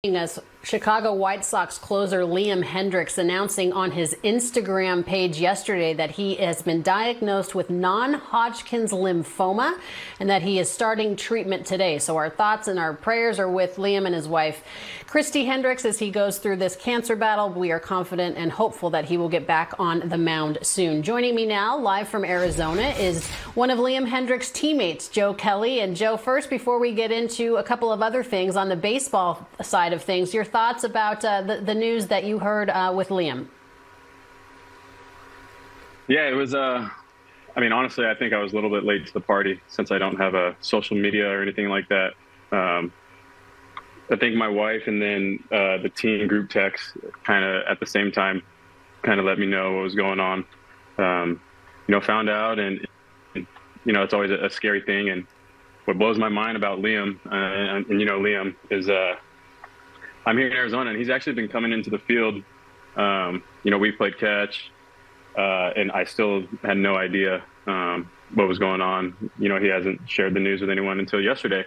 Us, Chicago White Sox closer Liam Hendriks announcing on his Instagram page yesterday that he has been diagnosed with non-Hodgkin's lymphoma and that he is starting treatment today. So our thoughts and our prayers are with Liam and his wife, Christy Hendriks, as he goes through this cancer battle. We are confident and hopeful that he will get back on the mound soon. Joining me now, live from Arizona, is one of Liam Hendriks' teammates, Joe Kelly. And Joe, first, before we get into a couple of other things on the baseball side of things, your thoughts about the news that you heard with Liam? Yeah, it was, I mean, honestly, I think I was a little bit late to the party since I don't have a social media or anything like that. I think my wife and then the team group text kind of at the same time kind of let me know what was going on. Found out and it's always a scary thing. And what blows my mind about Liam, and Liam, is I'm here in Arizona, and he's actually been coming into the field. We played catch, and I still had no idea what was going on. He hasn't shared the news with anyone until yesterday.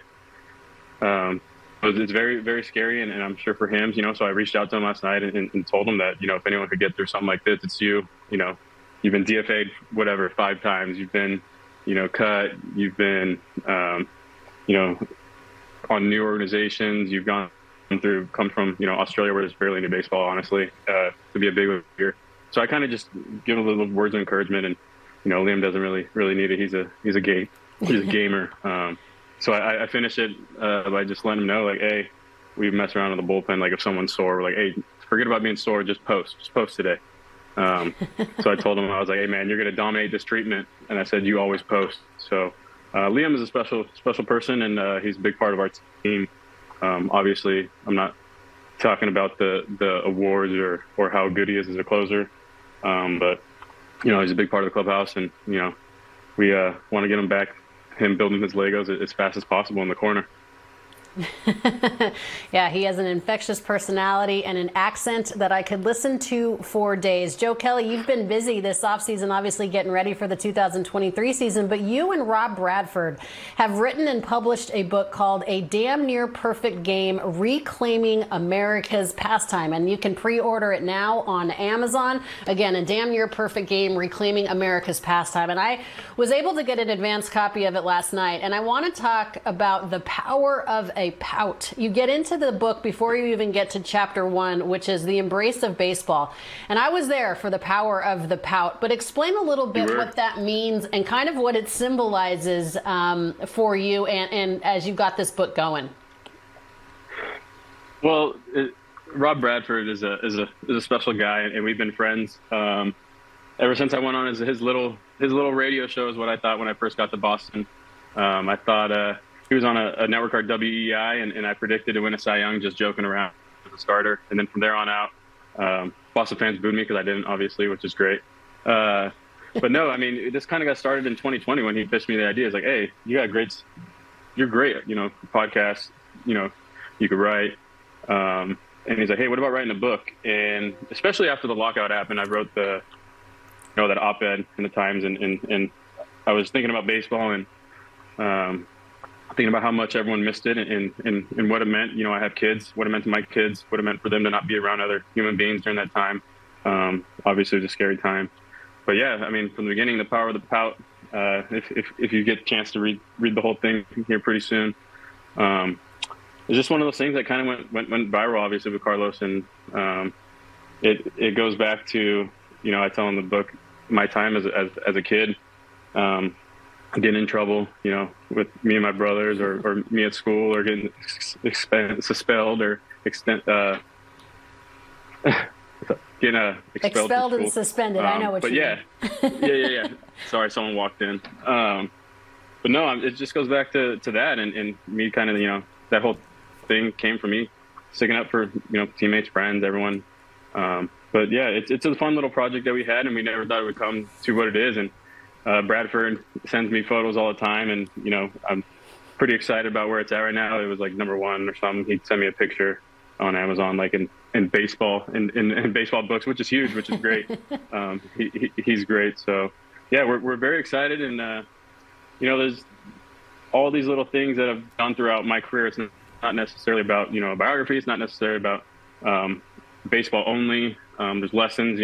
It's very, very scary, and I'm sure for him, so I reached out to him last night and told him that, if anyone could get through something like this, it's you. You've been DFA'd, 5 times. You've been, cut. You've been, on new organizations. You've come from Australia, where there's barely any baseball, honestly, to be a big league here. So I kind of just give a little words of encouragement, and Liam doesn't really need it. He's a gamer. So I finish it by just letting him know, like, hey, we mess around in the bullpen. Like, if someone's sore, we're like, hey, forget about being sore, just post today. So I told him, I was like, hey man, you're gonna dominate this treatment, and I said you always post. So Liam is a special person, and he's a big part of our team. Obviously, I'm not talking about the awards or how good he is as a closer, but he's a big part of the clubhouse, and we want to get him building his Legos as fast as possible in the corner. Yeah, he has an infectious personality and an accent that I could listen to for days. Joe Kelly, you've been busy this offseason, obviously getting ready for the 2023 season, but you and Rob Bradford have written and published a book called A Damn Near Perfect Game, Reclaiming America's Pastime, and you can pre-order it now on Amazon. Again, A Damn Near Perfect Game, Reclaiming America's Pastime, and I was able to get an advance copy of it last night, and I want to talk about the power of a pout. You get into the book before you even get to chapter 1, which is the embrace of baseball. And I was there for the power of the pout, but explain a little bit what that means and kind of what it symbolizes for you and as you got this book going. Well, Rob Bradford is a special guy, and we've been friends ever since I went on his little radio show is what I thought when I first got to Boston. I thought he was on a network called WEI, and I predicted to win a Cy Young just joking around as a starter. And then from there on out, Boston fans booed me because I didn't, obviously, which is great. But no, I mean, this kind of got started in 2020 when he pitched me the idea. It's like, hey, you're great, podcast, you could write. And he's like, hey, what about writing a book? And especially after the lockout happened, I wrote that op-ed in the Times, and I was thinking about baseball and thinking about how much everyone missed it and what it meant. I have kids, what it meant to my kids, what it meant for them to not be around other human beings during that time. Obviously, it was a scary time. But yeah, I mean, from the beginning, the power of the pout, if you get a chance to read the whole thing here pretty soon, it's just one of those things that kind of went viral, obviously, with Carlos. And it goes back to, I tell in the book, my time as a kid, getting in trouble, with me and my brothers, or me at school, or getting expelled or getting expelled and suspended. I know what you mean. Yeah. Sorry, someone walked in. But no, it just goes back to that, and me kind of, that whole thing came from me sticking up for, teammates, friends, everyone. But yeah, it's a fun little project that we had, and we never thought it would come to what it is. And Bradford sends me photos all the time, and I'm pretty excited about where it's at right now. It was like number 1 or something. He'd send me a picture on Amazon, like in baseball, in baseball books, which is huge, which is great. He's great. So yeah, we're very excited, and there's all these little things that I've done throughout my career. It's not necessarily about, a biography. It's not necessarily about baseball only. There's lessons,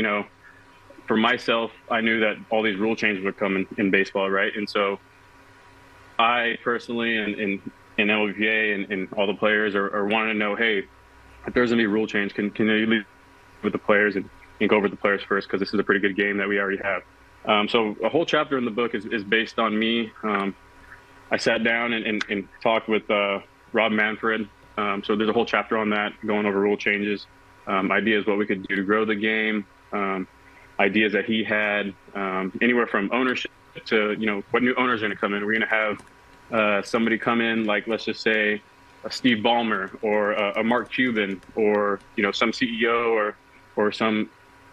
for myself, I knew that all these rule changes would come in baseball, right? And so I personally and LVPA and all the players are wanting to know, hey, if there's going to be a rule change, can you leave with the players and go over with the players first, because this is a pretty good game that we already have. So a whole chapter in the book is based on me. I sat down and talked with Rob Manfred. So there's a whole chapter on that, going over rule changes, ideas what we could do to grow the game, ideas that he had, anywhere from ownership to, what new owners are going to come in. We're going to have somebody come in, like, let's just say a Steve Ballmer or a Mark Cuban, or, some CEO or some,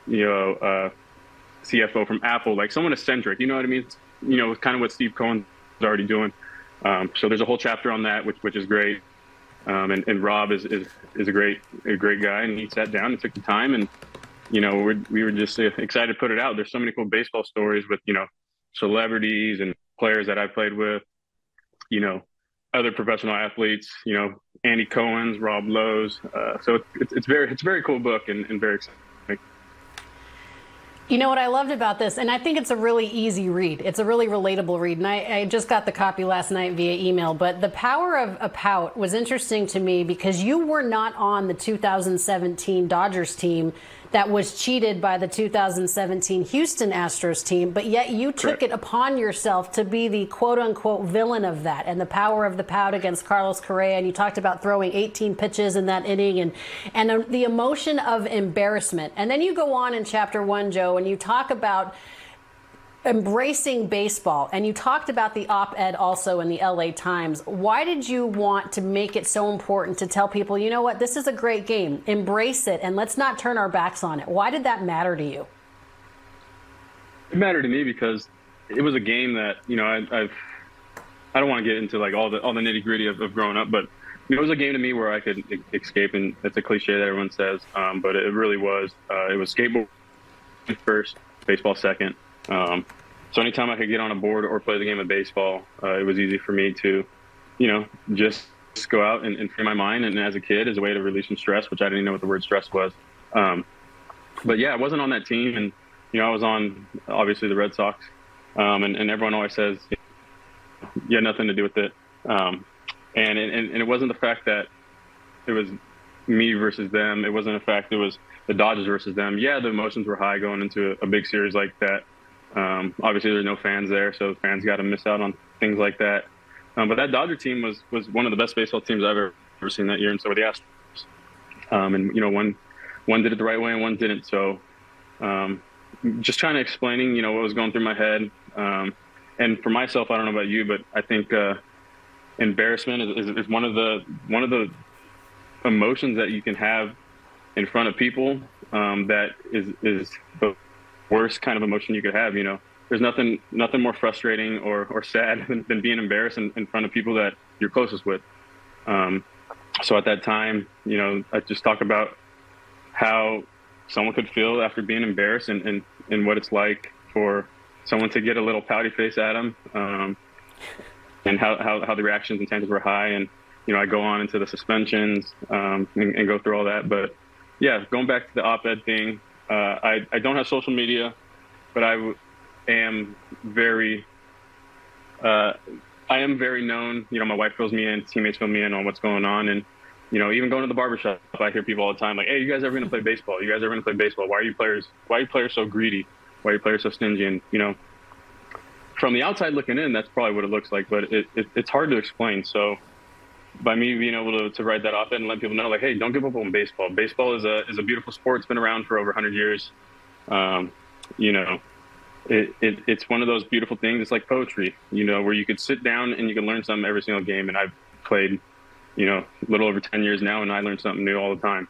CFO from Apple, like someone eccentric, you know what I mean? Kind of what Steve Cohen's already doing. So there's a whole chapter on that, which is great. And Rob is a great guy, and he sat down and took the time, and we were just excited to put it out. There's so many cool baseball stories with celebrities and players that I played with, other professional athletes, Andy Cohen's, Rob Lowe's. So it's a very cool book and very exciting. You know what I loved about this, and I think it's a really easy read. It's a really relatable read, and I just got the copy last night via email, but The Power of a Pout was interesting to me because you were not on the 2017 Dodgers team that was cheated by the 2017 Houston Astros team, but yet you took it upon yourself to be the quote-unquote villain of that, and the power of the pout against Carlos Correa, and you talked about throwing 18 pitches in that inning and the emotion of embarrassment. And then you go on in chapter 1, Joe, and you talk about embracing baseball, and you talked about the op-ed also in the LA Times. Why did you want to make it so important to tell people, you know what, this is a great game, embrace it, and let's not turn our backs on it? Why did that matter to you? It mattered to me because it was a game that, I don't want to get into like all the nitty gritty of growing up, but it was a game to me where I could escape, and that's a cliche that everyone says, but it really was. It was skateboard first, baseball second. So anytime I could get on a board or play the game of baseball, it was easy for me to, just go out and free my mind. And as a kid, as a way to release some stress, which I didn't even know what the word stress was. But yeah, I wasn't on that team, and I was on obviously the Red Sox, and everyone always says you had nothing to do with it. And it wasn't the fact that it was me versus them. It wasn't the fact it was the Dodgers versus them. Yeah, the emotions were high going into a big series like that. Obviously, there's no fans there, so the fans got to miss out on things like that. But that Dodger team was one of the best baseball teams I've ever seen that year, and so were the Astros. And one did it the right way and one didn't. So just trying to explaining, what was going through my head. And for myself, I don't know about you, but I think embarrassment is one of the emotions that you can have in front of people, that is the worst kind of emotion you could have. There's nothing more frustrating or sad than being embarrassed in front of people that you're closest with. So at that time, I just talked about how someone could feel after being embarrassed, and what it's like for someone to get a little pouty face at them, and how the reactions and tensions were high. And I go on into the suspensions, and go through all that. But yeah, going back to the op-ed thing, I don't have social media, but I am very known. My wife fills me in, teammates fill me in on what's going on. And, even going to the barbershop, I hear people all the time like, hey, you guys ever going to play baseball? You guys ever going to play baseball? Why are you players so greedy? Why are you players so stingy? And, from the outside looking in, that's probably what it looks like, but it's hard to explain. So by me being able to write that op-ed and let people know, like, hey, don't give up on baseball. Baseball is a beautiful sport. It's been around for over 100 years. It's one of those beautiful things. It's like poetry, where you could sit down and you can learn something every single game. And I've played, a little over 10 years now, and I learn something new all the time.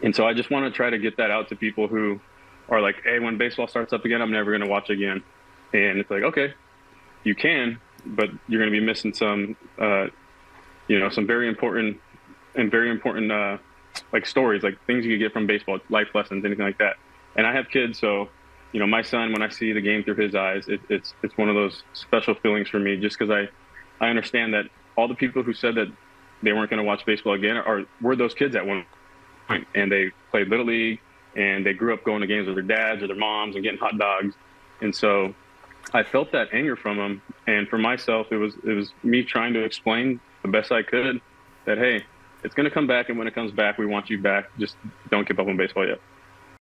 And so I just want to try to get that out to people who are like, hey, when baseball starts up again, I'm never going to watch again. And it's like, okay, you can, but you're going to be missing some, some very important like stories, like things you could get from baseball, life lessons, anything like that. And I have kids, so my son, when I see the game through his eyes, it's one of those special feelings for me, just because I understand that all the people who said that they weren't going to watch baseball again, or were those kids at one point, and they played Little League, and they grew up going to games with their dads or their moms and getting hot dogs. And so I felt that anger from them. And for myself, it was me trying to explain the best I could that, hey, it's going to come back. And when it comes back, we want you back. Just don't give up on baseball yet.